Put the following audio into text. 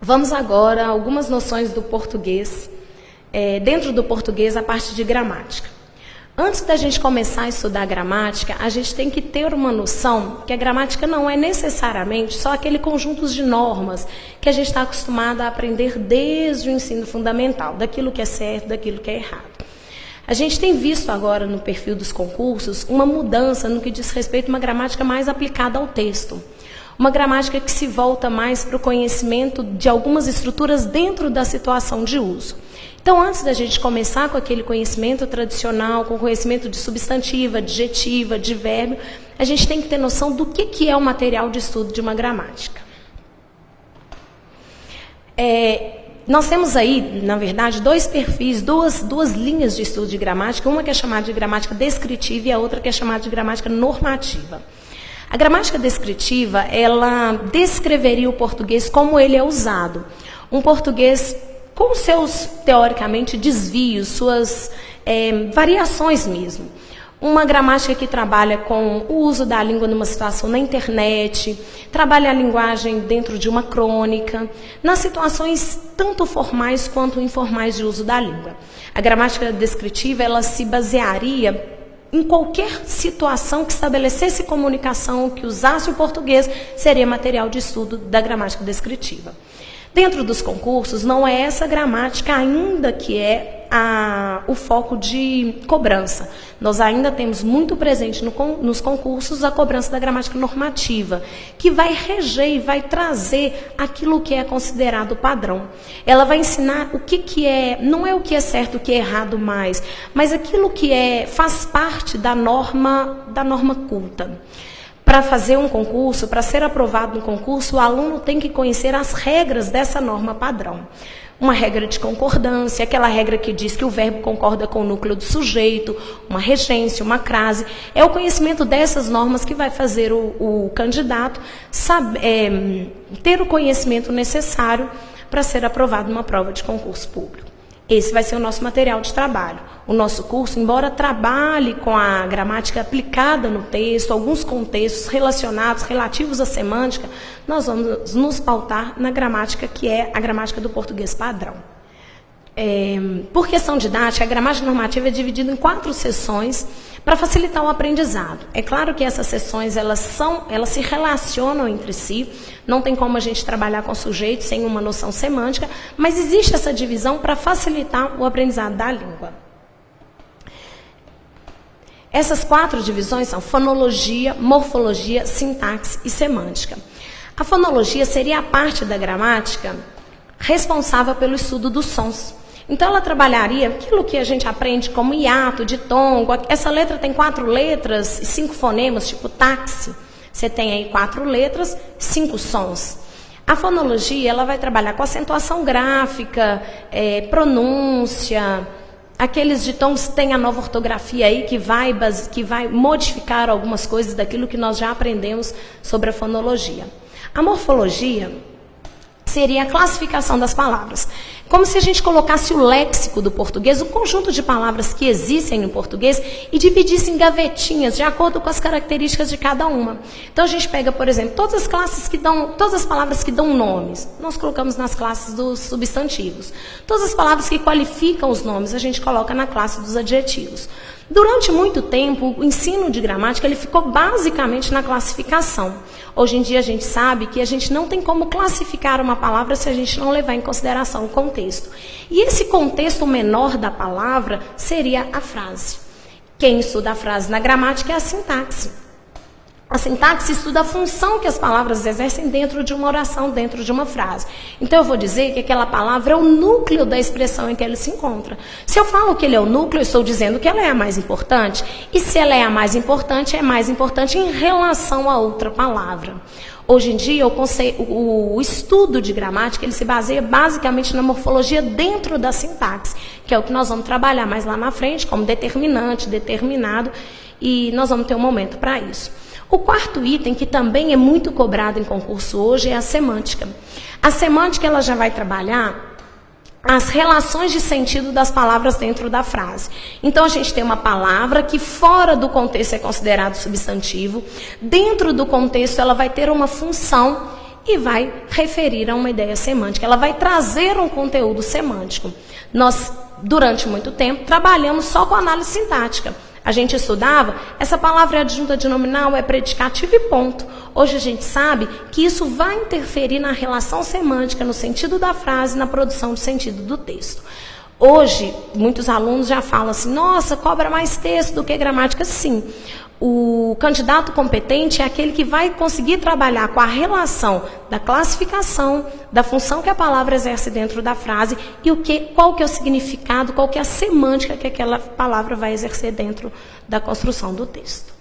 Vamos agora a algumas noções do português, dentro do português a parte de gramática. Antes da gente começar a estudar a gramática, a gente tem que ter uma noção que a gramática não é necessariamente só aquele conjunto de normas que a gente está acostumado a aprender desde o ensino fundamental, daquilo que é certo, daquilo que é errado. A gente tem visto agora no perfil dos concursos uma mudança no que diz respeito a uma gramática mais aplicada ao texto. Uma gramática que se volta mais para o conhecimento de algumas estruturas dentro da situação de uso. Então, antes da gente começar com aquele conhecimento tradicional, com conhecimento de substantiva, adjetiva, advérbio, a gente tem que ter noção do que é o material de estudo de uma gramática. Nós temos aí, na verdade, dois perfis, duas linhas de estudo de gramática, uma que é chamada de gramática descritiva e a outra que é chamada de gramática normativa. A gramática descritiva, ela descreveria o português como ele é usado. Um português com seus, teoricamente, desvios, suas variações mesmo. Uma gramática que trabalha com o uso da língua numa situação na internet, trabalha a linguagem dentro de uma crônica, nas situações tanto formais quanto informais de uso da língua. A gramática descritiva, ela se basearia em qualquer situação que estabelecesse comunicação, que usasse o português, seria material de estudo da gramática descritiva. Dentro dos concursos, não é essa gramática ainda que é o foco de cobrança. Nós ainda temos muito presente nos concursos a cobrança da gramática normativa, que vai reger e vai trazer aquilo que é considerado padrão. Ela vai ensinar o que é, não é o que é certo, o que é errado mais, mas aquilo que faz parte da norma culta. Para fazer um concurso, para ser aprovado no concurso, o aluno tem que conhecer as regras dessa norma padrão. Uma regra de concordância, aquela regra que diz que o verbo concorda com o núcleo do sujeito, uma regência, uma crase. É o conhecimento dessas normas que vai fazer o candidato ter o conhecimento necessário para ser aprovado numa prova de concurso público. Esse vai ser o nosso material de trabalho. O nosso curso, embora trabalhe com a gramática aplicada no texto, alguns contextos relativos à semântica, nós vamos nos pautar na gramática que é a gramática do português padrão. Por questão didática, a gramática normativa é dividida em 4 sessões para facilitar o aprendizado. É claro que essas sessões elas se relacionam entre si, não tem como a gente trabalhar com sujeito sem uma noção semântica, mas existe essa divisão para facilitar o aprendizado da língua. Essas 4 divisões são fonologia, morfologia, sintaxe e semântica. A fonologia seria a parte da gramática responsável pelo estudo dos sons. Então, ela trabalharia aquilo que a gente aprende como hiato, ditongo. Essa letra tem 4 letras e 5 fonemas, tipo táxi. Você tem aí 4 letras, 5 sons. A fonologia, ela vai trabalhar com acentuação gráfica, pronúncia, aqueles ditongos, tem a nova ortografia aí que vai modificar algumas coisas daquilo que nós já aprendemos sobre a fonologia. A morfologia seria a classificação das palavras. Como se a gente colocasse o léxico do português, o conjunto de palavras que existem no português, e dividisse em gavetinhas, de acordo com as características de cada uma. Então, a gente pega, por exemplo, todas as palavras que dão nomes, nós colocamos nas classes dos substantivos. Todas as palavras que qualificam os nomes, a gente coloca na classe dos adjetivos. Durante muito tempo, o ensino de gramática ele ficou basicamente na classificação. Hoje em dia, a gente sabe que a gente não tem como classificar uma palavra se a gente não levar em consideração o contexto. E esse contexto menor da palavra seria a frase. Quem estuda a frase na gramática é a sintaxe. A sintaxe estuda a função que as palavras exercem dentro de uma oração, dentro de uma frase. Então, eu vou dizer que aquela palavra é o núcleo da expressão em que ela se encontra. Se eu falo que ele é o núcleo, eu estou dizendo que ela é a mais importante. E se ela é mais importante em relação a outra palavra. Hoje em dia, o estudo de gramática ele se baseia basicamente na morfologia dentro da sintaxe, que é o que nós vamos trabalhar mais lá na frente, como determinante, determinado, e nós vamos ter um momento para isso. O 4º item, que também é muito cobrado em concurso hoje, é a semântica. A semântica ela já vai trabalhar as relações de sentido das palavras dentro da frase. Então, a gente tem uma palavra que fora do contexto é considerado substantivo. Dentro do contexto, ela vai ter uma função e vai referir a uma ideia semântica. Ela vai trazer um conteúdo semântico. Nós, durante muito tempo, trabalhamos só com análise sintática. A gente estudava, essa palavra é adjunta adnominal, é predicativo e ponto. Hoje a gente sabe que isso vai interferir na relação semântica, no sentido da frase, na produção do sentido do texto. Hoje, muitos alunos já falam assim, nossa, cobra mais texto do que gramática. Sim, o candidato competente é aquele que vai conseguir trabalhar com a relação da classificação, da função que a palavra exerce dentro da frase e qual que é o significado, qual que é a semântica que aquela palavra vai exercer dentro da construção do texto.